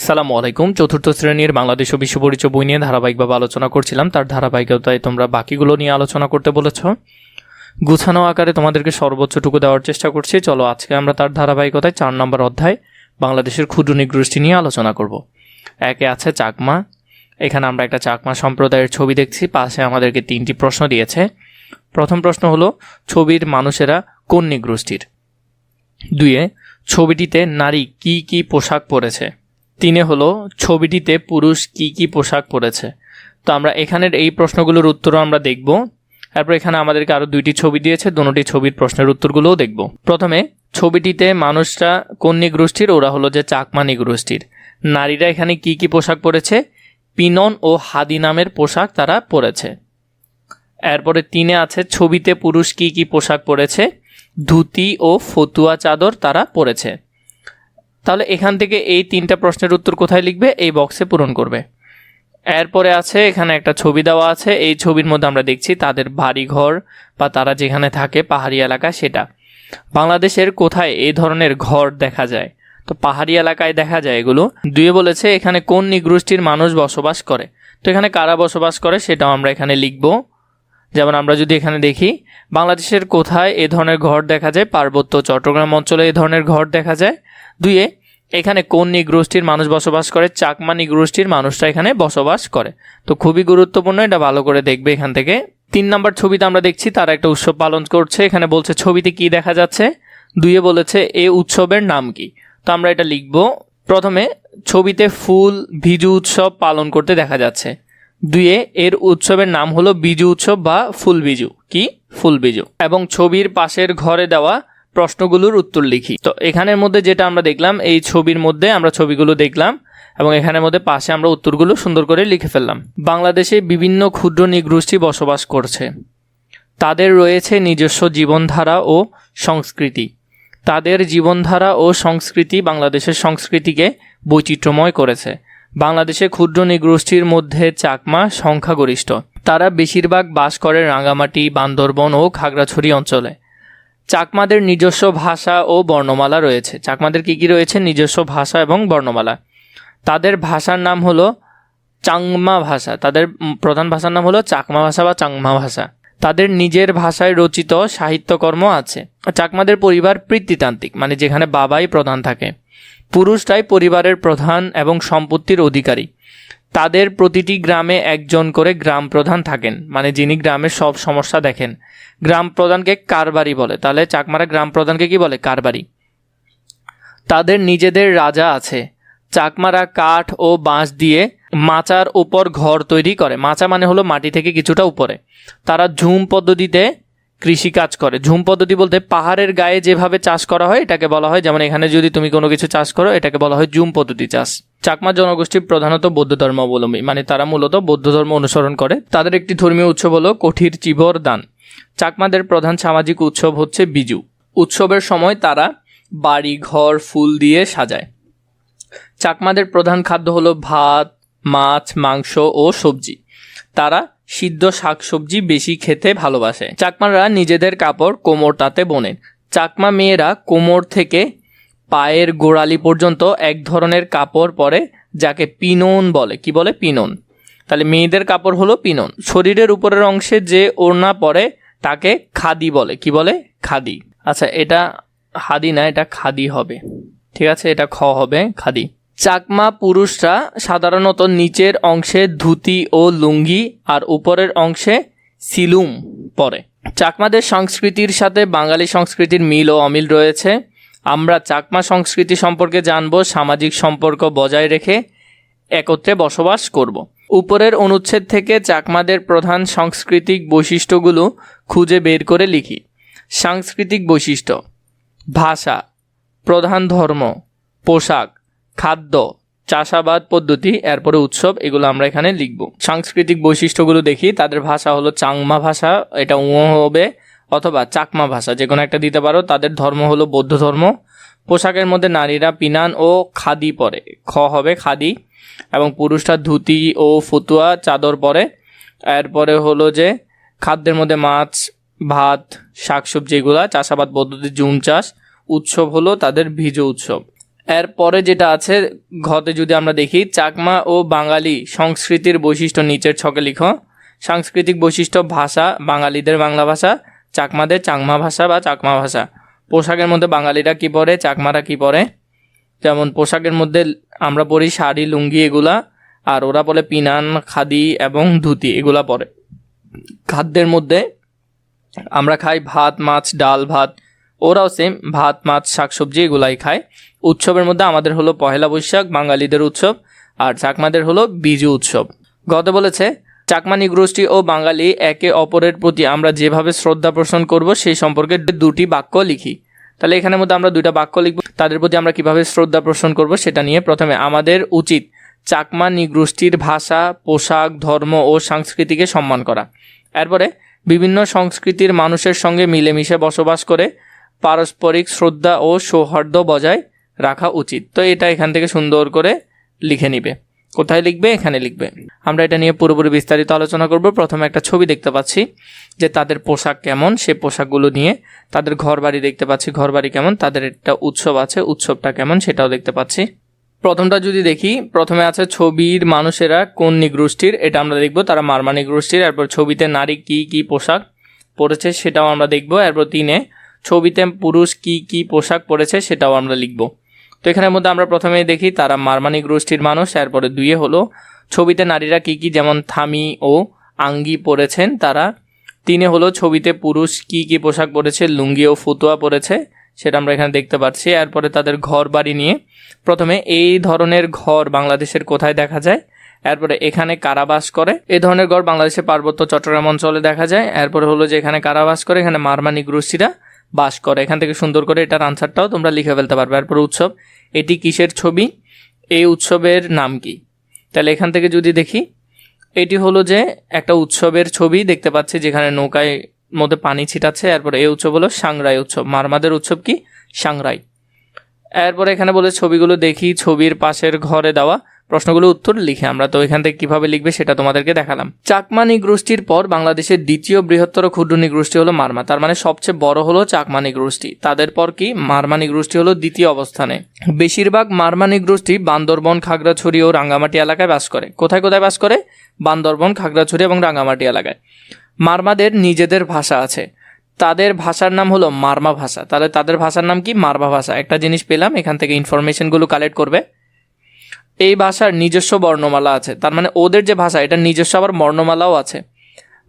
আসসালামু আলাইকুম। চতুর্থ শ্রেণীর বাংলাদেশ ও বিশ্ব পরিচয় বই নিয়ে ধারাবাহিকভাবে আলোচনা করছিলাম। তার ধারাবাহিকতায় তোমরা বাকিগুলো নিয়ে আলোচনা করতে বলেছ। গুছানো আকারে তোমাদেরকে সর্বোচ্চটুকু দেওয়ার চেষ্টা করছি। চলো আজকে আমরা তার ধারাবাহিকতায় 4 নম্বর অধ্যায় বাংলাদেশের ক্ষুদ্র নৃগোষ্ঠী নিয়ে আলোচনা করব। একে আছে চাকমা। এখানে আমরা একটা চাকমা সম্প্রদায়ের ছবি দেখছি। পাশে আমাদেরকে 3টি প্রশ্ন দিয়েছে। প্রথম প্রশ্ন হলো, ছবির মানুষেরা কোন নৃগোষ্ঠীর? 2, ছবিটিতে নারী কি কি পোশাক পরেছে? 3 হলো, ছবিটিতে পুরুষ কি কি পোশাক পরেছে? তো আমরা এখানের এই প্রশ্নগুলোর উত্তরও আমরা দেখব। তারপর এখানে আমাদেরকে আরও 2টি ছবি দিয়েছে, দুটি ছবির প্রশ্নের উত্তরগুলোও দেখব। প্রথমে ছবিটিতে মানুষরা কোন নৃগোষ্ঠীর? ওরা হলো যে চাকমা নৃগোষ্ঠীর। নারীরা এখানে কি কি পোশাক পরেছে? পিনন ও হাদি নামের পোশাক তারা পরেছে। এরপরে 3 আছে, ছবিতে পুরুষ কি কি পোশাক পরেছে? ধুতি ও ফতুয়া চাদর তারা পরেছে। তাহলে এখান থেকে এই 3টা প্রশ্নের উত্তর কোথায় লিখবে? এই বক্সে পূরণ করবে। এরপরে আছে এখানে একটা ছবি দেওয়া আছে। এই ছবির মধ্যে আমরা দেখছি তাদের বাড়িঘর বা তারা যেখানে থাকে পাহাড়ি এলাকা, সেটা বাংলাদেশের কোথায় এই ধরনের ঘর দেখা যায়? তো পাহাড়ি এলাকায় দেখা যায় এগুলো। 2 বলেছে এখানে কোন নৃগোষ্ঠীর মানুষ বসবাস করে? তো এখানে কারা বসবাস করে সেটাও আমরা এখানে লিখব। যেমন আমরা যদি এখানে দেখি, বাংলাদেশের কোথায় এ ধরনের ঘর দেখা যায়? পার্বত্য চট্টগ্রাম অঞ্চলে এ ধরনের ঘর দেখা যায়। 2, এখানে কোন নৃগোষ্ঠীর মানুষ বসবাস করে? চাকমা নৃগোষ্ঠীর মানুষরা এখানে বসবাস করে। তো খুবই গুরুত্বপূর্ণ, এটা ভালো করে দেখবে এখান থেকে। 3 নম্বর ছবিতে আমরা দেখছি তারা একটা উৎসব পালন করছে। এখানে বলছে ছবিতে কি দেখা যাচ্ছে? 2 বলেছে এ উৎসবের নাম কি? তো আমরা এটা লিখব। প্রথমে ছবিতে ফুল বিজু উৎসব পালন করতে দেখা যাচ্ছে। 2, এর উৎসবের নাম হলো বিজু উৎসব বা ফুল বিজু। কি? ফুল বিজু। এবং ছবির পাশের ঘরে দেওয়া প্রশ্নগুলোর উত্তর লিখি। তো এখানের মধ্যে যেটা আমরা দেখলাম, এই ছবির মধ্যে আমরা ছবিগুলো দেখলাম এবং এখানের মধ্যে পাশে আমরা উত্তরগুলো সুন্দর করে লিখে ফেললাম। বাংলাদেশে বিভিন্ন ক্ষুদ্র নৃগোষ্ঠী বসবাস করছে। তাদের রয়েছে নিজস্ব জীবনধারা ও সংস্কৃতি। তাদের জীবনধারা ও সংস্কৃতি বাংলাদেশের সংস্কৃতিকে বৈচিত্র্যময় করেছে। বাংলাদেশে ক্ষুদ্র নৃগোষ্ঠীর মধ্যে চাকমা সংখ্যাগরিষ্ঠ। তারা বেশিরভাগ বাস করে রাঙ্গামাটি, বান্দরবন ও খাগড়াছড়ি অঞ্চলে। চাকমাদের নিজস্ব ভাষা ও বর্ণমালা রয়েছে। চাকমাদের কি কি রয়েছে? নিজস্ব ভাষা এবং বর্ণমালা। তাদের ভাষার নাম হলো চাংমা ভাষা। তাদের প্রধান ভাষার নাম হলো চাকমা ভাষা বা চাংমা ভাষা। তাদের নিজের ভাষায় রচিত সাহিত্যকর্ম আছে। চাকমাদের পরিবার পিতৃতান্ত্রিক, মানে যেখানে বাবাই প্রধান থাকে। পুরুষরাই পরিবারের প্রধান এবং সম্পত্তির অধিকারী। তাদের প্রতিটি গ্রামে একজন করে গ্রাম প্রধান থাকেন, মানে যিনি গ্রামের সব সমস্যা দেখেন। গ্রাম প্রধানকে কারবারি বলে। তাহলে চাকমারা গ্রাম প্রধানকে কি বলে? কারবারি। তাদের নিজেদের রাজা আছে। চাকমারা কাঠ ও বাঁশ দিয়ে মাচার উপর ঘর তৈরি করে। মাচা মানে হলো মাটি থেকে কিছুটা উপরে। তারা ঝুম পদ্ধতিতে কৃষিকাজ করে। ঝুম পদ্ধতি বলতে পাহাড়ের গায়ে যেভাবে চাষ করা হয় এটাকে বলা হয়, যেমন এখানে যদি তুমি কোনো কিছু চাষ করো এটাকে বলা হয় ঝুম পদ্ধতি চাষ। চাকমা জনগোষ্ঠী প্রধানত বৌদ্ধ ধর্মাবলম্বী, মানে তারা মূলত বৌদ্ধ ধর্ম অনুসরণ করে। তাদের একটি ধর্মীয় উৎসব হলো কঠির চিবর দান। চাকমাদের প্রধান সামাজিক উৎসব হচ্ছে বিজু। উৎসবের সময় তারা বাড়ি ঘর ফুল দিয়ে সাজায়। চাকমাদের প্রধান খাদ্য হলো ভাত, মাছ, মাংস ও সবজি। তারা সিদ্ধ শাকসবজি বেশি খেতে ভালোবাসে। চাকমারা নিজেদের কাপড় কোমর তাঁতে বোনেন। চাকমা মেয়েরা কোমর থেকে পায়ের গোড়ালি পর্যন্ত এক ধরনের কাপড় পরে, যাকে পিনন বলে। কি বলে? পিনন। তাহলে মেয়েদের কাপড় হলো পিনন। শরীরের উপরের অংশে যে ওড়না পরে তাকে খাদি বলে। কি বলে? খাদি। আচ্ছা, এটা হাদি না, এটা খাদি হবে। ঠিক আছে, এটা খ হবে, খাদি। চাকমা পুরুষরা সাধারণত নিচের অংশে ধুতি ও লুঙ্গি আর উপরের অংশে সিলুম পরে। চাকমাদের সংস্কৃতির সাথে বাঙালি সংস্কৃতির মিল ও অমিল রয়েছে। আমরা চাকমা সংস্কৃতি সম্পর্কে জানব, সামাজিক সম্পর্ক বজায় রেখে একত্রে বসবাস করব। উপরের অনুচ্ছেদ থেকে চাকমাদের প্রধান সাংস্কৃতিক বৈশিষ্ট্যগুলো খুঁজে বের করে লিখি। সাংস্কৃতিক বৈশিষ্ট্য: ভাষা, প্রধান ধর্ম, পোশাক, খাদ্য, চাষাবাদ পদ্ধতি, এরপরে উৎসব, এগুলো আমরা এখানে লিখব। সাংস্কৃতিক বৈশিষ্ট্যগুলো দেখি। তাদের ভাষা হলো চাংমা ভাষা, এটা হবে, অথবা চাকমা ভাষা, যে কোনো একটা দিতে পারো। তাদের ধর্ম হলো বৌদ্ধ ধর্ম। পোশাকের মধ্যে নারীরা পিনান ও খাদি পরে। খ হবে, খাদি। এবং পুরুষরা ধুতি ও ফতুয়া চাদর পরে। এরপরে হলো যে খাদ্যের মধ্যে মাছ, ভাত, শাকসবজি, এগুলা। চাষাবাদ পদ্ধতি জুম চাষ। উৎসব হলো তাদের ভিজু উৎসব। এরপরে যেটা আছে ঘতে যদি আমরা দেখি, চাকমা ও বাঙালি সংস্কৃতির বৈশিষ্ট্য নিচের ছকে লিখো। সাংস্কৃতিক বৈশিষ্ট্য: ভাষা, বাঙালিদের বাংলা ভাষা, চাকমাদের চাকমা ভাষা বা চাকমা ভাষা। পোশাকের মধ্যে বাঙালিরা কি পরে, চাকমারা কি পরে। যেমন পোশাকের মধ্যে আমরা পরি শাড়ি, লুঙ্গি এগুলা, আর ওরা বলে পিনান, খাদি এবং ধুতি এগুলা পরে। খাদ্যের মধ্যে আমরা খাই ভাত, মাছ, ডাল, ভাত, ওরাও সেম ভাত, মাছ, শাকসবজি এগুলাই খায়। উৎসবের মধ্যে আমাদের হলো পহেলা বৈশাখ বাঙালিদের উৎসব, আর চাকমাদের হলো বিজু উৎসব। গতে বলেছে চাকমা নিগোষ্ঠী ও বাঙালি একে অপরের প্রতি আমরা যেভাবে শ্রদ্ধা পোষণ করব সেই সম্পর্কে দুটি বাক্য লিখি। তাহলে এখানের মধ্যে আমরা দুইটা বাক্য লিখব, তাদের প্রতি আমরা কিভাবে শ্রদ্ধা পোষণ করব সেটা নিয়ে। প্রথমে, আমাদের উচিত চাকমা নিগোষ্ঠীর ভাষা, পোশাক, ধর্ম ও সংস্কৃতিকে সম্মান করা। এরপরে, বিভিন্ন সংস্কৃতির মানুষের সঙ্গে মিলেমিশে বসবাস করে পারস্পরিক শ্রদ্ধা ও সৌহার্দ্য বজায় রাখা উচিত। তো এটা এখান থেকে সুন্দর করে লিখে নিবে। কোথায় লিখবে? এখানে লিখবে। আমরা এটা নিয়ে পুরোপুরি বিস্তারিত আলোচনা করব। প্রথমে একটা ছবি দেখতে পাচ্ছি যে তাদের পোশাক কেমন, সে পোশাকগুলো নিয়ে। তাদের ঘর বাড়ি দেখতে পাচ্ছি, ঘর বাড়ি কেমন। তাদের একটা উৎসব আছে, উৎসবটা কেমন সেটাও দেখতে পাচ্ছি। প্রথমটা যদি দেখি, প্রথমে আছে ছবির মানুষেরা কোন নিগোষ্ঠীর, এটা আমরা দেখব। তারা মারমা নিগোষ্ঠীর। এরপর ছবিতে নারী কি কি পোশাক পরেছে সেটাও আমরা দেখব। এরপর 3 ছবিতে পুরুষ কি কি পোশাক পরেছে সেটাও আমরা লিখব। তো এখানের মধ্যে আমরা প্রথমে দেখি তারা মারমা নিগোষ্ঠীর মানুষ। এরপরে 2 হলো ছবিতে নারীরা কি কি, যেমন থামি ও আঙ্গি পরেছেন তারা। 3 হলো ছবিতে পুরুষ কি কি পোশাক পরেছে, লুঙ্গি ও ফতুয়া পরেছে, সেটা আমরা এখানে দেখতে পাচ্ছি। এরপরে তাদের ঘর বাড়ি নিয়ে, প্রথমে এই ধরনের ঘর বাংলাদেশের কোথায় দেখা যায়, এরপরে এখানে কারা বাস করে। এই ধরনের ঘর বাংলাদেশের পার্বত্য চট্টগ্রাম অঞ্চলে দেখা যায়। এরপরে হলো যে এখানে কারা বাস করে, এখানে মারমা নিগোষ্ঠীরা বাস করে। এখান থেকে সুন্দর করে এটার আনসারটাও তোমরা লিখে ফেলতে পারবে। এরপর উৎসব, এটি কিসের ছবি, এই উৎসবের নাম কি। তাহলে এখান থেকে যদি দেখি, এটি হলো যে একটা উৎসবের ছবি দেখতে পাচ্ছি যেখানে নৌকায় মধ্যে পানি ছিটাচ্ছে। এরপর এই উৎসব হলো সাংরাই উৎসব। মারমাদের উৎসব কি? সাংরাই। এরপরে এখানে বলে ছবিগুলো দেখি, ছবির পাশের ঘরে দেওয়া প্রশ্নগুলো উত্তর লিখে। আমরা তো এখান থেকে কিভাবে লিখবে সেটা তোমাদেরকে দেখালাম। চাকমা নিগোষ্ঠীর পর বাংলাদেশের দ্বিতীয় বৃহত্তর ক্ষুদ্র নিগোষ্ঠী হলো মারমা। তার মানে সবচেয়ে বড় হলো চাকমা নিগোষ্ঠী। তাদের পর কি? মারমা নিগোষ্ঠী হলো দ্বিতীয় অবস্থানে। বেশিরভাগ মারমা নিগোষ্ঠী বান্দরবন, খাগড়াছড়ি ও রাঙ্গামাটি এলাকায় বাস করে। কোথায় কোথায় বাস করে? বান্দরবন, খাগড়াছড়ি এবং রাঙ্গামাটি এলাকায়। মারমাদের নিজেদের ভাষা আছে, তাদের ভাষার নাম হলো মারমা ভাষা। তাহলে তাদের ভাষার নাম কি? মারমা ভাষা। একটা জিনিস পেলাম, এখান থেকে ইনফরমেশনগুলো কালেক্ট করবে। এই ভাষার নিজস্ব বর্ণমালা আছে, তার মানে ওদের যে ভাষা এটা নিজস্ব আবার বর্ণমালাও আছে।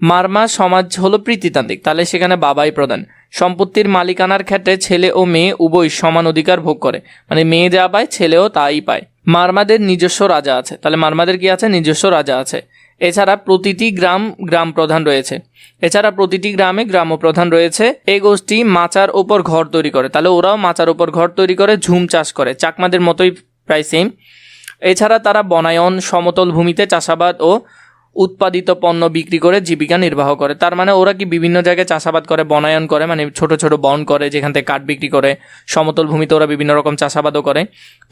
মারমা সমাজ হলো প্রীতিতান্ত্রিক, তাহলে সেখানে বাবাই প্রধান। সম্পত্তির মালিকানার ক্ষেত্রে ছেলে ও মেয়ে উভয় সমান অধিকার ভোগ করে, মানে মেয়ে যা পায় ছেলেও তাই পায়। মারমাদের নিজস্ব রাজা আছে, তাহলে মারমাদের কি আছে? নিজস্ব রাজা আছে। এছাড়া প্রতিটি গ্রাম প্রধান রয়েছে। এছাড়া প্রতিটি গ্রামে গ্রাম প্রধান রয়েছে। এই গোষ্ঠী মাচার ওপর ঘর তৈরি করে, তাহলে ওরাও মাচার ওপর ঘর তৈরি করে, ঝুম চাষ করে, চাকমাদের মতোই প্রায় সেম। এছাড়া তারা বনায়ন, সমতল ভূমিতে চাষাবাদ ও উৎপাদিত পণ্য বিক্রি করে জীবিকা নির্বাহ করে। তার মানে ওরা কি বিভিন্ন জায়গায় চাষাবাদ করে, বনায়ন করে, মানে ছোট ছোট বন করে যেখান থেকে কাঠ বিক্রি করে। সমতল ভূমিতে ওরা বিভিন্ন রকম চাষাবাদও করে।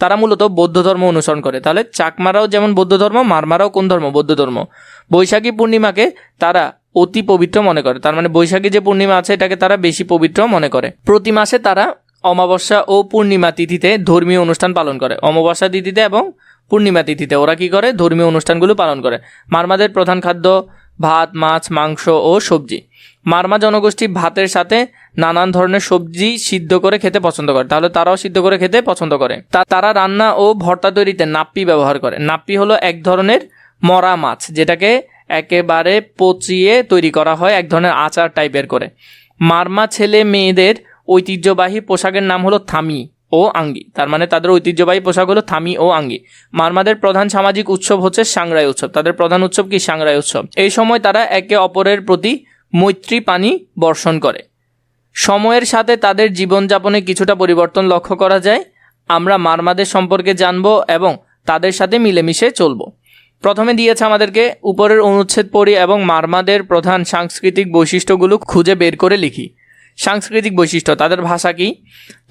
তারা মূলত বৌদ্ধ ধর্ম অনুসরণ করে। তাহলে চাকমারাও যেমন বৌদ্ধ ধর্ম, মারমারাও কোন ধর্ম? বৌদ্ধ ধর্ম। বৈশাখী পূর্ণিমাকে তারা অতি পবিত্র মনে করে, তার মানে বৈশাখী যে পূর্ণিমা আছে এটাকে তারা বেশি পবিত্র মনে করে। প্রতি মাসে তারা অমাবস্যা ও পূর্ণিমা তিথিতে ধর্মীয় অনুষ্ঠান পালন করে। অমাবস্যা তিথিতে এবং পূর্ণিমা তিথিতে ওরা কি করে? ধর্মীয় অনুষ্ঠানগুলো পালন করে। মারমাদের প্রধান খাদ্য ভাত, মাছ, মাংস ও সবজি। মারমা জনগোষ্ঠী ভাতের সাথে নানান ধরনের সবজি সিদ্ধ করে খেতে পছন্দ করে, তাহলে তারাও সিদ্ধ করে খেতে পছন্দ করে। তারা রান্না ও ভর্তা তৈরিতে নাপ্পি ব্যবহার করে। নাপ্পি হলো এক ধরনের মরা মাছ, যেটাকে একেবারে পচিয়ে তৈরি করা হয়, এক ধরনের আচার টাইপের করে। মারমা ছেলে মেয়েদের ঐতিহ্যবাহী পোশাকের নাম হলো থামি ও আঙ্গি, তার মানে তাদের ঐতিহ্যবাহী পোশাক হলো থামি ও আঙ্গি। মারমাদের প্রধান সামাজিক উৎসব হচ্ছে সাংরাই উৎসব। তাদের প্রধান উৎসব কি? সাংরাই উৎসব। এই সময় তারা একে অপরের প্রতি মৈত্রী পানি বর্ষণ করে। সময়ের সাথে তাদের জীবনযাপনে কিছুটা পরিবর্তন লক্ষ্য করা যায়। আমরা মারমাদের সম্পর্কে জানব এবং তাদের সাথে মিলেমিশে চলব। প্রথমে দিয়েছে আমাদেরকে উপরের অনুচ্ছেদ পড়ি এবং মারমাদের প্রধান সাংস্কৃতিক বৈশিষ্ট্যগুলো খুঁজে বের করে লিখি। সাংস্কৃতিক বৈশিষ্ট্য: তাদের ভাষা কি,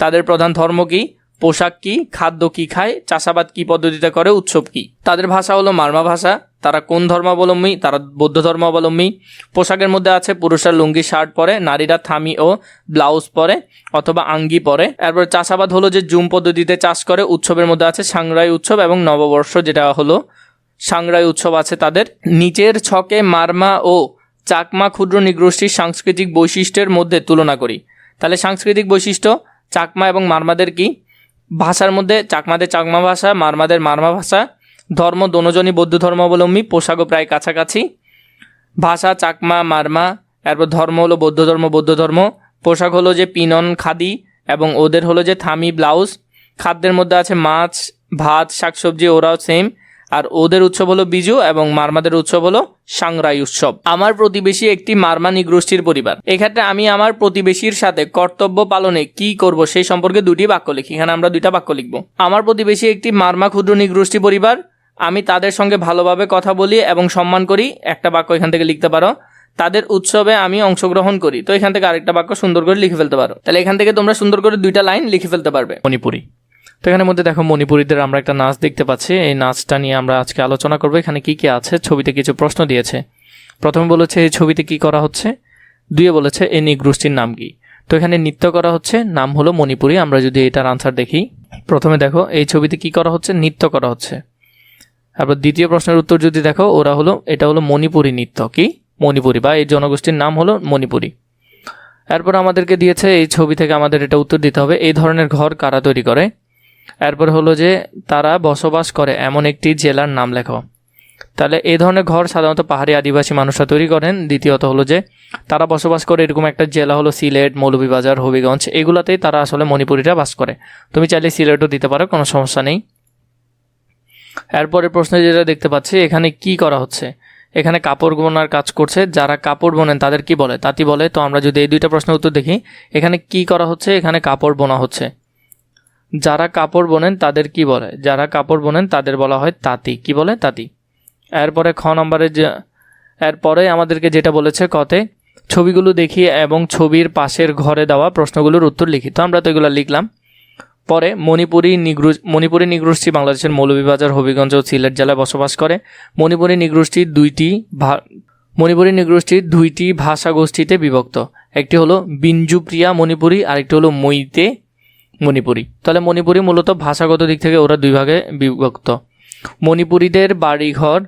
তাদের প্রধান ধর্ম কি, পোশাক কি, খাদ্য কি খায়, চাষাবাদ কি পদ্ধতিতে করে, উৎসব কি। তাদের ভাষা হলো মারমা ভাষা, তারা কোন ধর্মাবলম্বী? তারা বৌদ্ধ ধর্মাবলম্বী। পোশাকের মধ্যে আছে পুরুষরা লুঙ্গি শার্ট পরে, নারীরা থামি ও ব্লাউজ পরে অথবা আঙ্গি পরে। এরপর চাষাবাদ হলো যে জুম পদ্ধতিতে চাষ করে। উৎসবের মধ্যে আছে সাংরাই উৎসব এবং নববর্ষ, যেটা হলো সাংরাই উৎসব আছে তাদের। নিচের ছকে মারমা ও চাকমা ক্ষুদ্র নৃগোষ্ঠীর সাংস্কৃতিক বৈশিষ্ট্যের মধ্যে তুলনা করি। তাহলে সাংস্কৃতিক বৈশিষ্ট্য চাকমা এবং মারমাদের কি? ভাষার মধ্যে চাকমাদের চাকমা ভাষা, মারমাদের মারমা ভাষা। ধর্ম দোনোজনই বৌদ্ধ ধর্মাবলম্বী, পোশাকও প্রায় কাছাকাছি। ভাষা চাকমা মারমা, এরপর ধর্ম হলো বৌদ্ধ ধর্ম। পোশাক হলো যে পিনন খাদি এবং ওদের হলো যে থামি ব্লাউজ। খাদ্যের মধ্যে আছে মাছ, ভাত, শাকসবজি, ওরাও সেম। আর ওদের উৎসব হলো বিজু এবং মারমাদের উৎসব হলো সাংরাই উৎসব। আমার প্রতিবেশী একটি মারমা নৃগোষ্ঠীর পরিবার। এক্ষেত্রে আমি আমার প্রতিবেশীর সাথে কর্তব্য পালনে কি করব সেই সম্পর্কে দুটি বাক্য লিখি। এখানে আমরা দুইটা বাক্য লিখব। আমার প্রতিবেশী একটি মারমা ক্ষুদ্র নৃগোষ্ঠী পরিবার, আমি তাদের সঙ্গে ভালোভাবে কথা বলি এবং সম্মান করি। একটা বাক্য এখান থেকে লিখতে পারো। তাদের উৎসবে আমি অংশগ্রহণ করি। তো এখান থেকে আরেকটা বাক্য সুন্দর করে লিখে ফেলতে পারো। তাহলে এখান থেকে তোমরা সুন্দর করে দুইটা লাইন লিখে ফেলতে পারবে। মণিপুরি। তো এখানের মধ্যে দেখো মণিপুরীদের আমরা একটা নাচ দেখতে পাচ্ছি। এই নাচটা নিয়ে আমরা আজকে আলোচনা করবো। এখানে কি কি আছে? ছবিতে কিছু প্রশ্ন দিয়েছে। প্রথমে বলেছে এই ছবিতে কি করা হচ্ছে, দুইয়ে বলেছে এই নৃগোষ্ঠীর নাম কি। তো এখানে নৃত্য করা হচ্ছে, নাম হলো মণিপুরী। আমরা যদি এটার আনসার দেখি, প্রথমে দেখো এই ছবিতে কি করা হচ্ছে, নৃত্য করা হচ্ছে। তারপর দ্বিতীয় প্রশ্নের উত্তর যদি দেখো, এটা হলো মণিপুরী নৃত্য, কি মণিপুরী, বা এই জনগোষ্ঠীর নাম হলো মণিপুরী। এরপর আমাদেরকে দিয়েছে এই ছবি থেকে আমাদের এটা উত্তর দিতে হবে, এই ধরনের ঘর কারা তৈরি করে। এরপর হলো যে তারা বসবাস করে এমন একটি জেলার নাম লেখো। তাহলে এই ধরনের ঘর সাধারণত পাহাড়ি আদিবাসী মানুষরা তৈরি করেন। দ্বিতীয়ত হলো যে তারা বসবাস করে এরকম একটা জেলা হলো সিলেট, মৌলভীবাজার, হবিগঞ্জ, এগুলাতেই তারা আসলে মণিপুরীরা বাস করে। তুমি চাইলে সিলেটও দিতে পারো, কোনো সমস্যা নেই। এরপরের প্রশ্নে যেটা দেখতে পাচ্ছি, এখানে কি করা হচ্ছে, এখানে কাপড় বোনার কাজ করছে। যারা কাপড় বোনেন তাদের কি বলে? তাঁতি বলে। তো আমরা যদি এই দুইটা প্রশ্নের উত্তর দেখি, এখানে কি করা হচ্ছে, এখানে কাপড় বোনা হচ্ছে। যারা কাপড় বোনেন তাদের কি বলে? যারা কাপড় বোনেন তাদের বলা হয় তাঁতি। কি বলে? তাঁতি। এরপরে খ নম্বরে এরপরে আমাদেরকে যেটা বলেছে কতে, ছবিগুলো দেখি এবং ছবির পাশের ঘরে দেওয়া প্রশ্নগুলোর উত্তর লিখি। তো আমরা তো এগুলো লিখলাম। পরে মণিপুরী নৃগোষ্ঠী বাংলাদেশের মৌলভীবাজার, হবিগঞ্জ ও সিলেট জেলায় বসবাস করে। মণিপুরী নৃগোষ্ঠীর দুইটি ভাষাগোষ্ঠীতে বিভক্ত। একটি হলো বিঞ্জুপ্রিয়া মণিপুরী, আরেকটি হলো মইতে মণিপুরী। তাহলে মণিপুরী মূলত ভাষাগত দিক থেকে ওরা দুই ভাগে বিভক্ত। মণিপুরীদের বাড়িঘর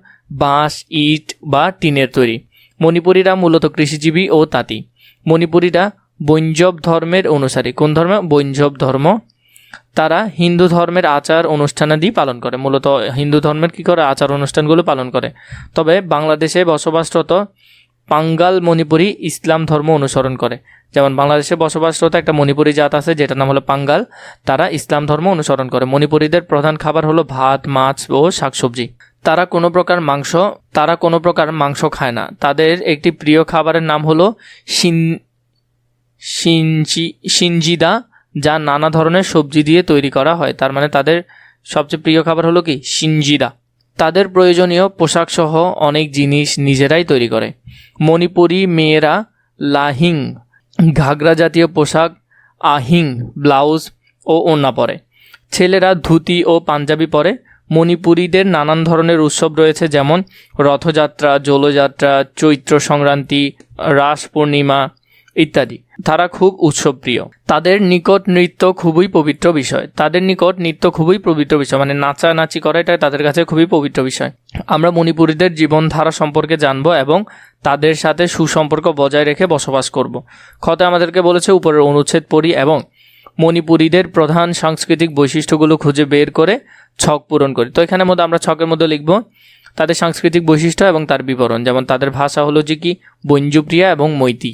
বাঁশ, ইট বা টিনের তৈরি। মণিপুরীরা মূলত কৃষিজীবী ও তাঁতি। মণিপুরীরা বৈঞ্জব ধর্মের অনুসারী। কোন ধর্ম? বৈঞ্জব ধর্ম। তারা হিন্দু ধর্মের আচার অনুষ্ঠানাদি পালন করে। মূলত হিন্দু ধর্মের কি করে? আচার অনুষ্ঠানগুলো পালন করে। তবে বাংলাদেশে বসবাসরত পাঙ্গাল মণিপুরী ইসলাম ধর্ম অনুসরণ করে। যেমন বাংলাদেশে বসবাসরত একটা মণিপুরী জাত আছে যেটার নাম হলো পাঙ্গাল, তারা ইসলাম ধর্ম অনুসরণ করে। মণিপুরীদের প্রধান খাবার হলো ভাত, মাছ ও শাকসবজি। তারা কোনো প্রকার মাংস খায় না। তাদের একটি প্রিয় খাবারের নাম হলো সিনজিদা, যা নানা ধরনের সবজি দিয়ে তৈরি করা হয়। তার মানে তাদের সবচেয়ে প্রিয় খাবার হলো কি? সিনজিদা। তাদের প্রয়োজনীয় পোশাক সহ অনেক জিনিস নিজেরাই তৈরি করে। মণিপুরী মেয়েরা লাহিং ঘাগরা জাতীয় পোশাক, আহিং ব্লাউজ ও ওড়না পরে। ছেলেরা ধুতি ও পাঞ্জাবি পরে। মণিপুরীদের নানান ধরনের উৎসব রয়েছে, যেমন রথযাত্রা, জোলযাত্রা, চৈত্র সংক্রান্তি, রাস পূর্ণিমা ইত্যাদি। তারা খুব উৎসবপ্রিয়। তাদের নিকট নৃত্য খুবই পবিত্র বিষয়। মানে নাচানাচি করা, এটা তাদের কাছে খুবই পবিত্র বিষয়। আমরা মণিপুরীদের জীবনধারা সম্পর্কে জানবো এবং তাদের সাথে সুসম্পর্ক বজায় রেখে বসবাস করব। খতে আমাদেরকে বলেছে উপরের অনুচ্ছেদ পড়ি এবং মণিপুরীদের প্রধান সাংস্কৃতিক বৈশিষ্ট্যগুলো খুঁজে বের করে ছক পূরণ করি। তো এখানের মধ্যে আমরা ছকের মধ্যে লিখব তাদের সাংস্কৃতিক বৈশিষ্ট্য এবং তার বিবরণ। যেমন তাদের ভাষা হলো যে কি? বৈঞ্জুপ্রিয়া এবং মৈতি।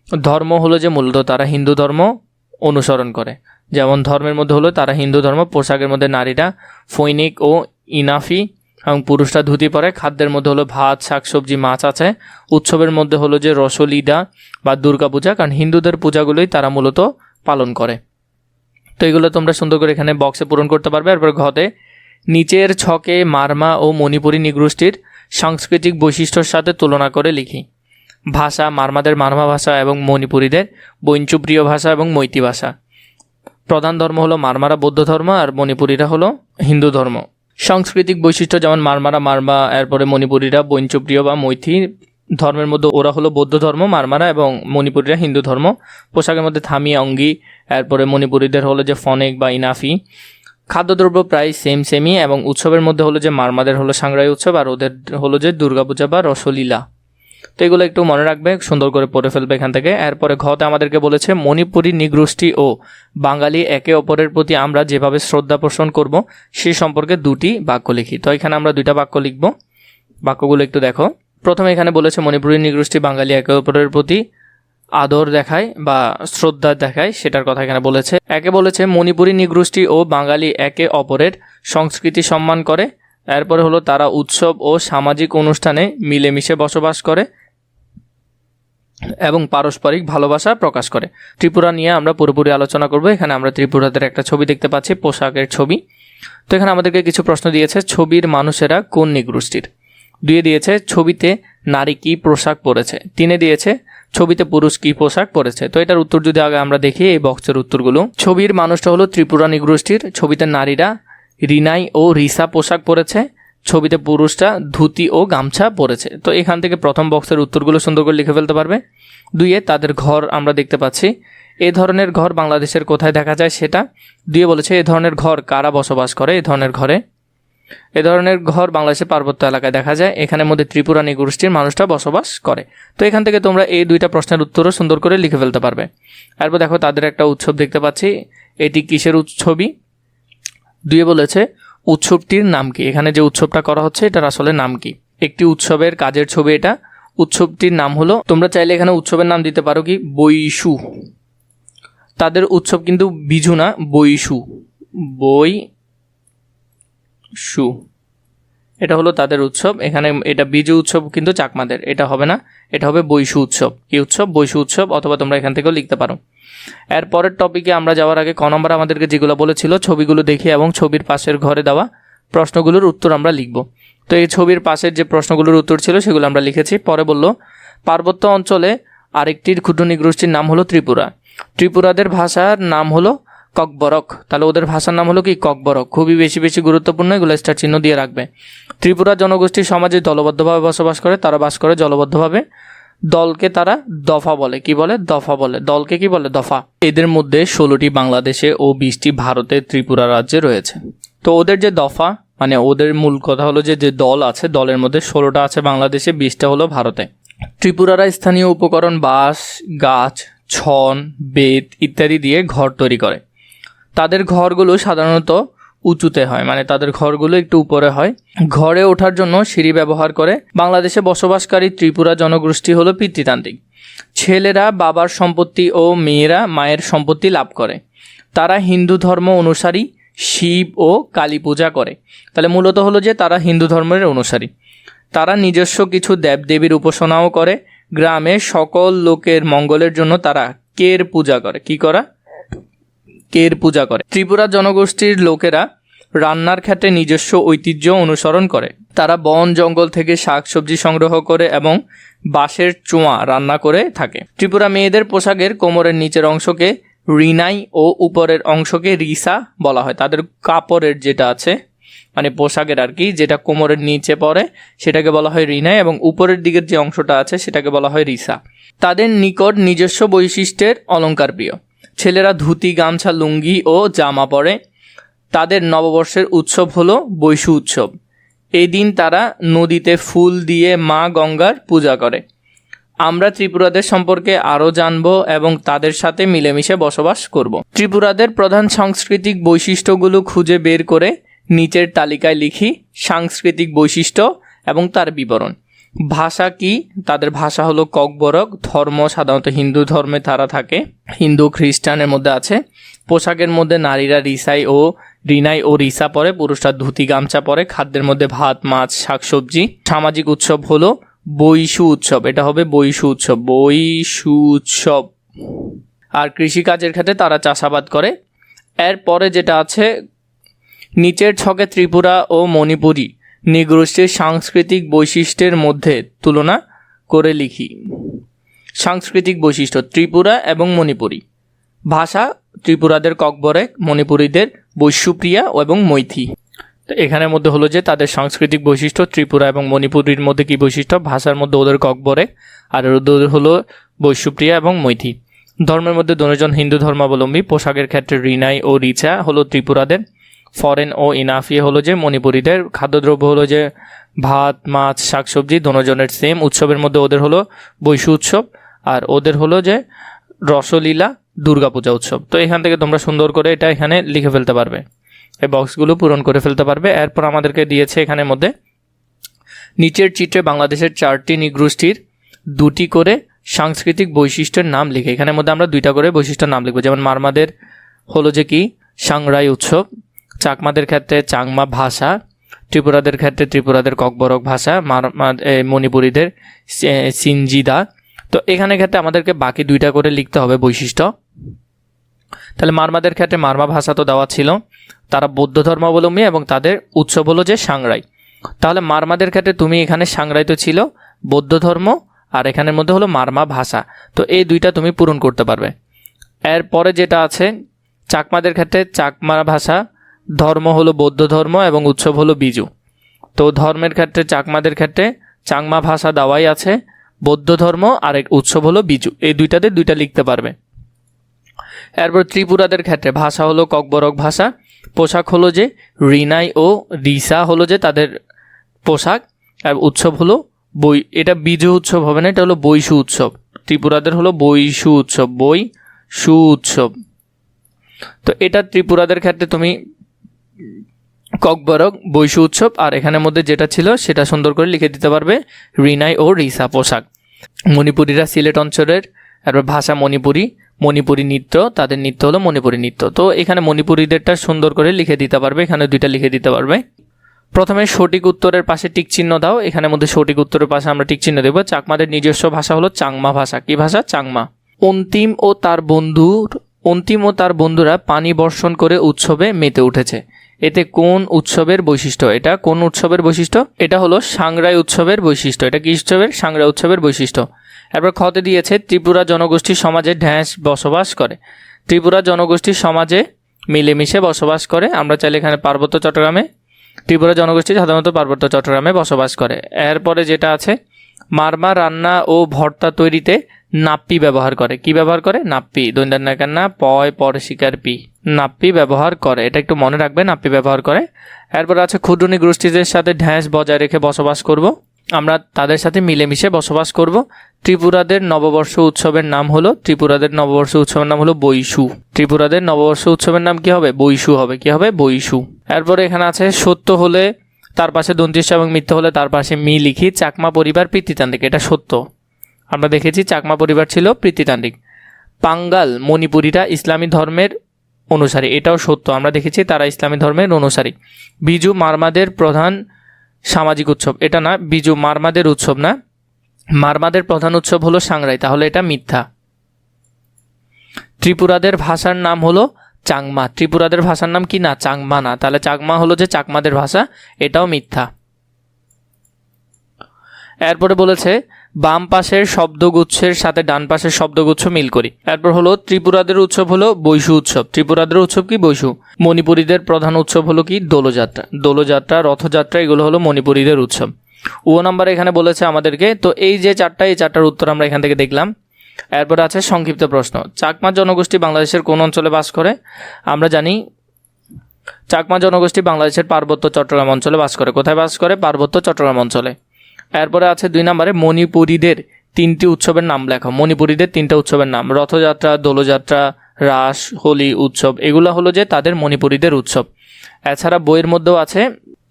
ধর্ম হলো যে মূলত তারা হিন্দু ধর্ম অনুসরণ করে। যেমন ধর্মের মধ্যে হলো তারা হিন্দু ধর্ম। পোশাকের মধ্যে নারীরা ফৈনিক ও ইনাফি এবং পুরুষরা ধুতি পরে। খাদ্যের মধ্যে হলো ভাত, শাকসবজি, মাছ আছে। উৎসবের মধ্যে হলো যে রসলীলা বা দুর্গা পূজা, কারণ হিন্দুদের পূজাগুলোই তারা মূলত পালন করে। তো এগুলো তোমরা সুন্দর করে এখানে বক্সে পূরণ করতে পারবে। এরপর ঘতে নিচের ছকে মারমা ও মণিপুরী নৃগোষ্ঠীর সাংস্কৃতিক বৈশিষ্ট্যের সাথে তুলনা করে লিখি। ভাষা, মারমাদের মারমা ভাষা এবং মণিপুরীদের বৈঞ্চুপ্রিয় ভাষা এবং মৈতি ভাষা। প্রধান ধর্ম হলো মারমারা বৌদ্ধ ধর্ম আর মণিপুরীরা হলো হিন্দু ধর্ম। সাংস্কৃতিক বৈশিষ্ট্য যেমন মারমা, এরপরে মণিপুরীরা বৈঞ্চপ্রিয় বা মৈথি ধর্মের মধ্যে ওরা হলো বৌদ্ধ ধর্ম, মারমারা এবং মণিপুরীরা হিন্দু ধর্ম। পোশাকের মধ্যে থামি, অঙ্গি, এরপরে মণিপুরীদের হলো যে ফনেক বা ইনাফি। খাদ্যদ্রব্য প্রায় সেমই, এবং উৎসবের মধ্যে হলো যে মারমাদের হলো সাংরাই উৎসব, আর ওদের হলো যে দুর্গাপূজা বা রসলীলা। তো এগুলো একটু মনে রাখবে, সুন্দর করে পড়ে ফেলবে এখান থেকে। এরপরে ঘতে আমাদেরকে বলেছে মণিপুরী নৃগোষ্ঠী ও বাঙালি একে অপরের প্রতি আমরা যেভাবে শ্রদ্ধা পোষণ করব সে সম্পর্কে দুটি বাক্য লিখি। তো এখানে আমরা দুইটা বাক্য লিখব, বাক্যগুলো একটু দেখো। প্রথমে এখানে বলেছে মণিপুরী নৃগোষ্ঠী বাঙালি একে অপরের প্রতি আদর দেখায় বা শ্রদ্ধা দেখায়, সেটার কথা এখানে বলেছে। একে বলেছে মণিপুরী নৃগোষ্ঠী ও বাঙালি একে অপরের সংস্কৃতি সম্মান করে। এরপরে হলো তারা উৎসব ও সামাজিক অনুষ্ঠানে মিলেমিশে বসবাস করে এবং পারস্পরিক ভালোবাসা প্রকাশ করে। ত্রিপুরা নিয়ে আমরা পুরোপুরি আলোচনা করব। এখানে আমরা ত্রিপুরাদের একটা ছবি দেখতে পাচ্ছি, পোশাকের ছবি। তো এখানে আমাদেরকে কিছু প্রশ্ন দিয়েছে, ছবির মানুষেরা কোন নৃগোষ্ঠীর। 2 দিয়েছে ছবিতে নারী কি পোশাক পরেছে। 3 দিয়েছে ছবিতে পুরুষ কি পোশাক পরেছে। তো এটার উত্তর যদি আগে আমরা দেখি, এই বক্সের উত্তরগুলো। ছবির মানুষটা হলো ত্রিপুরা নৃগোষ্ঠীর, ছবিতে নারীরা রিনাই ও রিসা পোশাক পরেছে, ছবিতে পুরুষরা ধুতি ও গামছা পরেছে। তো এখান থেকে প্রথম বক্সের উত্তরগুলো সুন্দর করে লিখে ফেলতে পারবে। 2 তাদের ঘর আমরা দেখতে পাচ্ছি, এ ধরনের ঘর বাংলাদেশের কোথায় দেখা যায় সেটা। 2 বলেছে এ ধরনের ঘর কারা বসবাস করে। এ ধরনের ঘর বাংলাদেশের পার্বত্য এলাকায় দেখা যায়, এখানের মধ্যে ত্রিপুরা নৃগোষ্ঠীর মানুষরা বসবাস করে। তো এখান থেকে তোমরা এই 2টা প্রশ্নের উত্তরও সুন্দর করে লিখে ফেলতে পারবে। এরপর দেখো তাদের একটা উৎসব দেখতে পাচ্ছি, এটি কিসের ছবি। 2 বলেছে উৎসবটির নাম কি। এখানে যে উৎসবটা করা হচ্ছে এটার আসলে নাম কি। একটি উৎসবের কাজের ছবি এটা। উৎসবটির নাম হলো, তোমরা চাইলে এখানে উৎসবের নাম দিতে পারো কি বৈশু। তাদের উৎসব কিন্তু বিজু না, বৈশু। এটা হলো তাদের উৎসব। এখানে এটা বিজু উৎসব কিন্তু চাকমাদের, এটা হবে না, এটা হবে বৈশু উৎসব। কি উৎসব? বৈশু উৎসব। অথবা তোমরা এখান থেকেও লিখতে পারো। এর পরের টপিকে আমরা যাওয়ার আগে ক নম্বর আমাদেরকে যেগুলো বলেছিল ছবিগুলো দেখি এবং ছবির পাশের ঘরে দেওয়া প্রশ্নগুলোর উত্তর আমরা লিখব। তো এই ছবির পাশের যে প্রশ্নগুলোর উত্তর ছিল সেগুলো আমরা লিখেছি। পরে বলল পার্বত্য অঞ্চলে আরেকটি ক্ষুদ্র নৃগোষ্ঠীর নাম হলো ত্রিপুরা। ত্রিপুরাদের ভাষার নাম হলো ককবরক। তাহলে ওদের ভাষার নাম হলো কি ককবরক। খুবই বেশি গুরুত্বপূর্ণ, এগুলো স্টার চিহ্ন দিয়ে রাখবে। ত্রিপুরা জনগোষ্ঠীর সমাজে দলবদ্ধভাবে বসবাস করে, তারা বাস করে দলবদ্ধভাবে। দলকে তারা দফা বলে। কি বলে? দফা বলে। দলকে কি বলে? দফা। এদের মধ্যে 16টি বাংলাদেশে ও 20টি ভারতে ত্রিপুরা রাজ্যে রয়েছে। তো ওদের যে দফা মানে ওদের মূল কথা হলো যে দল আছে, দলের মধ্যে 16টা আছে বাংলাদেশে, 20টা হলো ভারতে। ত্রিপুরারা স্থানীয় উপকরণ বাঁশ, গাছ, ছন, বেত ইত্যাদি দিয়ে ঘর তৈরি করে। তাদের ঘরগুলো সাধারণত উঁচুতে হয়, মানে তাদের ঘরগুলো একটু উপরে হয়। ঘরে ওঠার জন্য সিঁড়ি ব্যবহার করে। বাংলাদেশে বসবাসকারী ত্রিপুরা জনগোষ্ঠী হলো পিতৃতান্ত্রিক। ছেলেরা বাবার সম্পত্তি ও মেয়েরা মায়ের সম্পত্তি লাভ করে। তারা হিন্দু ধর্ম অনুসারী, শিব ও কালী পূজা করে। তাহলে মূলত হলো যে তারা হিন্দু ধর্মের অনুসারী। তারা নিজস্ব কিছু দেবদেবীর উপাসনাও করে। গ্রামে সকল লোকের মঙ্গলের জন্য তারা কের পূজা করে। কি করা? কের পূজা করে। ত্রিপুরা জনগোষ্ঠীর লোকেরা রান্নার ক্ষেত্রে নিজস্ব ঐতিহ্য অনুসরণ করে। তারা বন জঙ্গল থেকে শাকসবজি সংগ্রহ করে এবং বাঁশের চোয়া রান্না করে থাকে। ত্রিপুরা মেয়েদের পোশাকের কোমরের নিচের অংশকে রিনাই ও উপরের অংশকে রিসা বলা হয়। তাদের কাপড়ের যেটা আছে মানে পোশাকের আর কি, যেটা কোমরের নিচে পড়ে সেটাকে বলা হয় রিনাই এবং উপরের দিকের যে অংশটা আছে সেটাকে বলা হয় রিসা। তাদের নিকট নিজস্ব বৈশিষ্ট্যের অলংকার প্রিয়। ছেলেরা ধুতি, গামছা, লুঙ্গি ও জামা পরে। তাদের নববর্ষের উৎসব হলো বৈশু উৎসব। এই দিন তারা নদীতে ফুল দিয়ে মা গঙ্গার পূজা করে। আমরা ত্রিপুরাদের সম্পর্কে আরও জানব এবং তাদের সাথে মিলেমিশে বসবাস করব। ত্রিপুরাদের প্রধান সাংস্কৃতিক বৈশিষ্ট্যগুলো খুঁজে বের করে নিচের তালিকায় লিখি। সাংস্কৃতিক বৈশিষ্ট্য এবং তার বিবরণ। ভাষা কি? তাদের ভাষা হলো ককবরক। ধর্ম সাধারণত হিন্দু ধর্মে তারা থাকে, হিন্দু খ্রিস্টানের মধ্যে আছে। পোশাকের মধ্যে নারীরা রিনাই ও রিসা পরে, পুরুষরা ধুতি গামছা পরে। খাদ্যের মধ্যে ভাত, মাছ, শাকসবজি। সামাজিক উৎসব হলো বৈশু উৎসব। এটা হবে বৈশু উৎসব, বৈশু উৎসব। আর কৃষিকাজের ক্ষেত্রে তারা চাষাবাদ করে। এরপরে যেটা আছে নিচের ছকে ত্রিপুরা ও মণিপুরী নৃগোষ্ঠীর সাংস্কৃতিক বৈশিষ্ট্যের মধ্যে তুলনা করে লিখি। সাংস্কৃতিক বৈশিষ্ট্য ত্রিপুরা এবং মণিপুরী। ভাষা ত্রিপুরাদের ককবরক, মণিপুরীদের বৈশ্যপ্রিয়া এবং মৈথি। তো এখানের মধ্যে হলো যে তাদের সাংস্কৃতিক বৈশিষ্ট্য, ত্রিপুরা এবং মণিপুরের মধ্যে কী বৈশিষ্ট্য, ভাষার মধ্যে ওদের ককবরে, আর ওদের হলো বৈশ্যপ্রিয়া এবং মৈথি। ধর্মের মধ্যে দুজন হিন্দু ধর্মাবলম্বী। পোশাকের ক্ষেত্রে রিনাই ও রিচা হলো ত্রিপুরাদের, ফরেন ও ইনাফি হলো যে মণিপুরীদের। খাদ্যদ্রব্য হলো যে ভাত, মাছ, শাকসবজি দুজনের সেম। উৎসবের মধ্যে ওদের হলো বৈশু উৎসব, আর ওদের হলো যে রসলীলা দুর্গাপূজা উৎসব। তো এখান থেকে তোমরা সুন্দর করে এটা এখানে লিখে ফেলতে পারবে, এই বক্সগুলো পূরণ করে ফেলতে পারবে। এরপর আমাদেরকে দিয়েছে এখানের মধ্যে নিচের চিত্রে বাংলাদেশের 4টি নৃগোষ্ঠীর 2টি করে সাংস্কৃতিক বৈশিষ্ট্যের নাম লিখে। এখানের মধ্যে আমরা 2টা করে বৈশিষ্ট্যের নাম লিখবো। যেমন মারমাদের হলো যে কি সাংরাই উৎসব, চাকমাদের ক্ষেত্রে চাংমা ভাষা, ত্রিপুরাদের ক্ষেত্রে ত্রিপুরাদের ককবরক ভাষা, মণিপুরীদের সিনজিদা। তো এখানে ক্ষেত্রে আমাদেরকে বাকি 2টা করে লিখতে হবে বৈশিষ্ট্য। তাহলে মারমাদের ক্ষেত্রে মারমা ভাষা তো দেওয়া ছিল, তারা বৌদ্ধ ধর্মাবলম্বী এবং তাদের উৎসব হলো যে সাংরাই। তাহলে মারমাদের ক্ষেত্রে তুমি এখানে সাংরাই তো ছিল বৌদ্ধ ধর্ম, আর এখানের মধ্যে হলো মারমা ভাষা। তো এই 2টা তুমি পূরণ করতে পারবে। এরপরে যেটা আছে চাকমাদের ক্ষেত্রে চাকমা ভাষা, ধর্ম হলো বৌদ্ধ ধর্ম এবং উৎসব হলো বিজু। তো ধর্মের ক্ষেত্রে চাকমাদের ক্ষেত্রে চাংমা ভাষা দেওয়াই আছে, বৌদ্ধ ধর্ম আর এক উৎসব হলো বিজু। এই 2টাতে 2টা লিখতে পারবে। এরপর ত্রিপুরাদের ক্ষেত্রে ভাষা হলো ককবরক ভাষা, পোশাক হলো যে রিনাই ও রিসা হলো যে তাদের পোশাক, আর উৎসব হলো এটা বিজু উৎসব হবে না, এটা হলো বৈশু উৎসব। ত্রিপুরাদের হলো বৈশু উৎসব, বৈশু উৎসব। তো এটা ত্রিপুরাদের ক্ষেত্রে তুমি ককবরক বৈশু উৎসব, আর এখানের মধ্যে যেটা ছিল সেটা সুন্দর করে লিখে দিতে পারবে রিনাই ও রিসা পোশাক। মণিপুরীরা সিলেট অঞ্চলের, এরপর ভাষা মণিপুরি, মণিপুরি নৃত্য, তাদের নৃত্য হলো মণিপুরি নৃত্য। তো এখানে মণিপুরীদেরটা সুন্দর করে লিখে দিতে পারবে, এখানে 2টা লিখে দিতে পারবে। প্রথমে সঠিক উত্তরের পাশে টিক চিহ্ন দাও। এখানের মধ্যে সঠিক উত্তরের পাশে আমরা টিক চিহ্ন দেবো। চাকমাদের নিজস্ব ভাষা হলো চাংমা ভাষা। কি ভাষা? চাংমা। অন্তিম ও তার বন্ধুরা পানি বর্ষণ করে উৎসবে মেতে উঠেছে। এতে কোন উৎসবের বৈশিষ্ট্য? এটা কোন উৎসবের বৈশিষ্ট্য? এটা হলো সাংরাই উৎসবের বৈশিষ্ট্য। এটা কি উৎসবের? সাংরাই উৎসবের বৈশিষ্ট্য। এরপর খতে দিয়েছে ত্রিপুরা জনগোষ্ঠীর সমাজে ঢ্যাঁস বসবাস করে। ত্রিপুরা জনগোষ্ঠীর সমাজে মিলেমিশে বসবাস করে। আমরা চাইলে এখানে পার্বত্য চট্টগ্রামে, ত্রিপুরা জনগোষ্ঠী সাধারণত পার্বত্য চট্টগ্রামে বসবাস করে। এরপরে যেটা আছে মারমা রান্না ও ভর্তা তৈরিতে নাপ্পি ব্যবহার করে। কি ব্যবহার করে? নাপ্পি। দৈন্দার নাকার না, পয় পর শিকার পি, নাপ্পি ব্যবহার করে। এটা একটু মনে রাখবে, নাপ্পি ব্যবহার করে। এরপর আছে ক্ষুদ্র নৃগোষ্ঠীদের সাথে ঢ্যাঁস বজায় রেখে বসবাস করব, আমরা তাদের সাথে মিলেমিশে বসবাস করব। ত্রিপুরাদের নববর্ষ উৎসবের নাম হলো বৈশু। ত্রিপুরাদের নববর্ষ উৎসবের নাম কি হবে? বৈশু হবে। কি হবে? বৈশু। এরপরে এখানে আছে সত্য হলে তার পাশে দন্ত্যিস এবং মিথ্যা হলে তার পাশে মি লিখি। চাকমা পরিবার পিতৃতান্ত্রিক, এটা সত্য। আমরা দেখেছি চাকমা পরিবার ছিল পিতৃতান্ত্রিক। পাঙ্গাল মণিপুরীরা ইসলামী ধর্মের অনুসারী, এটাও সত্য। আমরা দেখেছি তারা ইসলামী ধর্মের অনুসারী। বিজু মারমাদের প্রধান সামাজিক উৎসব, এটা না, বিজু মারমাদের উৎসব না, মারমাদের প্রধান উৎসব হলো সাংরাই, তাহলে এটা মিথ্যা। ত্রিপুরাদের ভাষার নাম হলো চাংমা, ত্রিপুরাদের ভাষার নাম কি? না, চাংমা না, তাহলে চাংমা হলো যে চাকমাদের ভাষা, এটাও মিথ্যা। এরপরে বলেছে বাম পাশের শব্দগুচ্ছের সাথে ডান পাশের শব্দগুচ্ছ মিল করি। এরপর হলো ত্রিপুরাদের উৎসব হলো বৈশু উৎসব। ত্রিপুরাদের উৎসব কি? বৈশু। মণিপুরীদের প্রধান উৎসব হলো কি? দোলযাত্রা। দোলযাত্রা, রথযাত্রা, এগুলো হলো মণিপুরীদের উৎসব। ও নাম্বার এখানে বলেছে আমাদেরকে। তো এই যে এই চারটার উত্তর আমরা এখান থেকে দেখলাম। এরপর আছে সংক্ষিপ্ত প্রশ্ন। চাকমা জনগোষ্ঠী বাংলাদেশের কোন অঞ্চলে বাস করে? আমরা জানি চাকমা জনগোষ্ঠী বাংলাদেশের পার্বত্য চট্টগ্রাম অঞ্চলে বাস করে। কোথায় বাস করে? পার্বত্য চট্টগ্রাম অঞ্চলে। এরপরে আছে 2 নম্বরে মণিপুরীদের 3টি উৎসবের নাম লেখো। মণিপুরীদের 3টা উৎসবের নাম, রথযাত্রা, দোলযাত্রা, রাস, হোলি উৎসব, এগুলো হলো যে তাদের মণিপুরীদের উৎসব। এছাড়া বইয়ের মধ্যেও আছে,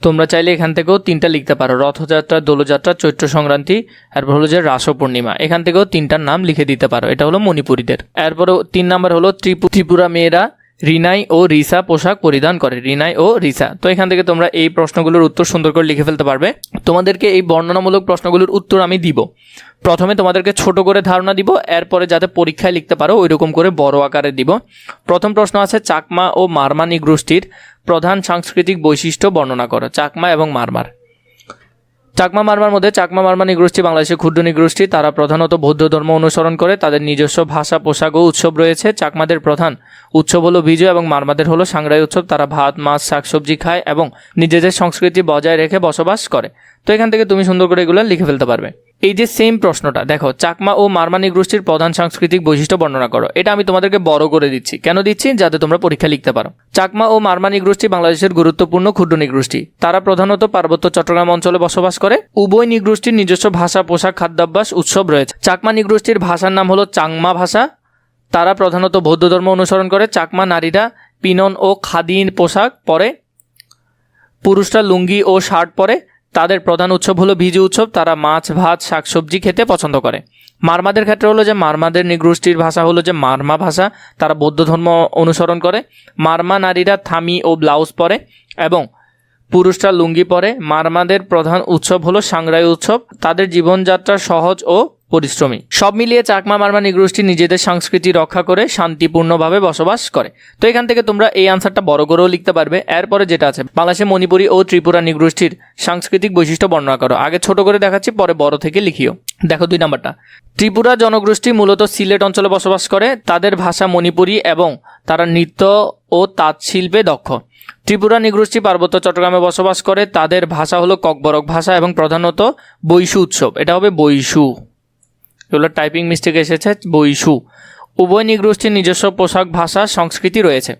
তোমরা চাইলে এখান থেকেও 3টা লিখতে পারো, রথযাত্রা, দোলযাত্রা, চৈত্র সংক্রান্তি, এরপর হলো যে রাস পূর্ণিমা। এখান থেকেও 3টার নাম লিখে দিতে পারো, এটা হলো মণিপুরীদের। এরপরে 3 নম্বর হলো ত্রিপুরা মেয়েরা রিনাই ও রিসা পোশাক পরিধান করে। রিনাই ও রিসা। তো এখান থেকে তোমরা এই প্রশ্নগুলোর উত্তর সুন্দর করে লিখে ফেলতে পারবে। তোমাদেরকে এই বর্ণনামূলক প্রশ্নগুলোর উত্তর আমি দিব। প্রথমে তোমাদেরকে ছোট করে ধারণা দিব, এরপরে যাতে পরীক্ষায় লিখতে পারো ওইরকম করে বড় আকারে দিব। প্রথম প্রশ্ন আছে চাকমা ও মারমা নৃগোষ্ঠীর প্রধান সাংস্কৃতিক বৈশিষ্ট্য বর্ণনা করো। চাকমা এবং মারমার। চাকমা মারমার মধ্যে চাকমা মারমা নৃগোষ্ঠী বাংলাদেশের ক্ষুদ্র নৃগোষ্ঠী। তারা প্রধানত বৌদ্ধ ধর্ম অনুসরণ করে। তাদের নিজস্ব ভাষা, পোশাক ও উৎসব রয়েছে। চাকমাদের প্রধান উৎসব হলো বিজু এবং মারমাদের হলো সাংরাই উৎসব। তারা ভাত, মাছ, শাকসবজি খায় এবং নিজেদের সংস্কৃতি বজায় রেখে বসবাস করে। তো এখান থেকে তুমি সুন্দর করে এগুলো লিখে ফেলতে পারবে। এই যে সেম প্রশ্নটা দেখো, চাকমা ও মারমা নৃগোষ্ঠীর প্রধান সাংস্কৃতিক বৈশিষ্ট্য বর্ণনা করো। এটা আমি তোমাদেরকে বড় করে দিচ্ছি। কেন দিচ্ছি? যাতে তোমরা পরীক্ষা লিখতে পারো। চাকমা ও মারমা নৃগোষ্ঠী বাংলাদেশের গুরুত্বপূর্ণ ক্ষুদ্র নৃগোষ্ঠী। তারা প্রধানত পার্বত্য চট্টগ্রাম অঞ্চলে বসবাস করে। উভয় নৃগোষ্ঠীর নিজস্ব ভাষা, পোশাক, খাদ্যাভ্যাস, উৎসব রয়েছে। চাকমা নৃগোষ্ঠীর ভাষার নাম হলো চাংমা ভাষা। তারা প্রধানত বৌদ্ধ ধর্ম অনুসরণ করে। চাকমা নারীরা পিনন ও খাদিন পোশাক পরে, পুরুষরা লুঙ্গি ও শার্ট পরে। তাদের প্রধান উৎসব হলো বিজু উৎসব। তারা মাছ, ভাত, শাকসবজি খেতে পছন্দ করে। মারমাদের ক্ষেত্রে হলো যে মারমাদের নৃগোষ্ঠীর ভাষা হলো যে মারমা ভাষা। তারা বৌদ্ধ ধর্ম অনুসরণ করে। মারমা নারীরা থামি ও ব্লাউজ পরে এবং পুরুষরা লুঙ্গি পরে। মারমাদের প্রধান উৎসব হলো সাংরাই উৎসব। তাদের জীবনযাত্রা সহজ ও পরিশ্রমী। সব মিলিয়ে চাকমা মারমা নৃগোষ্ঠী নিজেদের সংস্কৃতি রক্ষা করে শান্তিপূর্ণভাবে বসবাস করে। তো এখান থেকে তোমরা এই আনসারটা বড় করেও লিখতে পারবে। এরপরে যেটা আছে, বাংলাদেশে মণিপুরী ও ত্রিপুরা নৃগোষ্ঠীর সাংস্কৃতিক বৈশিষ্ট্য বর্ণনা করো। আগে ছোট করে দেখাচ্ছি, পরে বড় থেকে লিখিও। দেখো 2 নাম্বারটা, ত্রিপুরা জনগোষ্ঠী মূলত সিলেট অঞ্চলে বসবাস করে। তাদের ভাষা মণিপুরী এবং তারা নৃত্য ও তাঁত শিল্পে দক্ষ। ত্রিপুরা নৃগোষ্ঠী পার্বত্য চট্টগ্রামে বসবাস করে। তাদের ভাষা হলো ককবরক ভাষা এবং প্রধানত বৈশু উৎসব। এটা হবে বৈশু, এগুলো টাইপিং মিস্টেক এসেছে, বৈশু। উভয় নৃগোষ্ঠীর নিজস্ব পোশাক, ভাষা, সংস্কৃতি রয়েছে।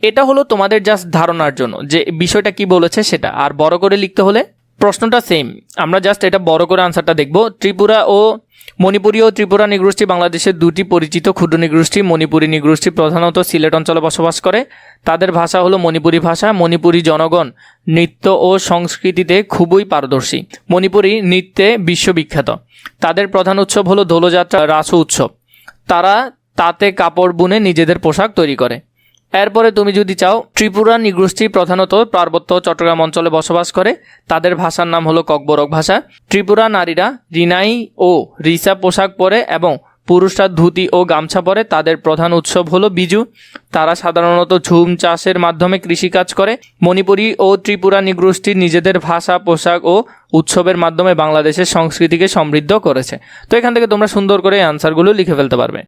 এটা হলো তোমাদের জাস্ট ধারণার জন্য যে বিষয়টা কি বলেছে সেটা। আর বড় করে লিখতে হলে প্রশ্নটা সেম, আমরা জাস্ট এটা বড় করে আনসারটা দেখব। ত্রিপুরা ও মণিপুরী ও ত্রিপুরা নৃগোষ্ঠী বাংলাদেশের 2টি পরিচিত ক্ষুদ্র নৃগোষ্ঠী। মণিপুরী নৃগোষ্ঠী প্রধানত সিলেট অঞ্চলে বসবাস করে। তাদের ভাষা হলো মণিপুরী ভাষা। মণিপুরী জনগণ নৃত্য ও সংস্কৃতিতে খুবই পারদর্শী। মণিপুরী নৃত্যে বিশ্ববিখ্যাত। তাদের প্রধান উৎসব হলো দোলযাত্রা, রাসু উৎসব। তারা তাঁতে কাপড় বুনে নিজেদের পোশাক তৈরি করে। এরপরে তুমি যদি চাও, ত্রিপুরা নৃগোষ্ঠী প্রধানত পার্বত্য চট্টগ্রাম অঞ্চলে বসবাস করে। তাদের ভাষার নাম হলো ককবরক ভাষা। ত্রিপুরা নারীরা রিনাই ও রিসা পোশাক পরে এবং পুরুষরা ধুতি ও গামছা পরে। তাদের প্রধান উৎসব হলো বিজু। তারা সাধারণত ঝুম চাষের মাধ্যমে কৃষিকাজ করে। মণিপুরী ও ত্রিপুরা নৃগোষ্ঠীর নিজেদের ভাষা, পোশাক ও উৎসবের মাধ্যমে বাংলাদেশের সংস্কৃতিকে সমৃদ্ধ করেছে। তো এখান থেকে তোমরা সুন্দর করে অ্যান্সারগুলো লিখে ফেলতে পারবে।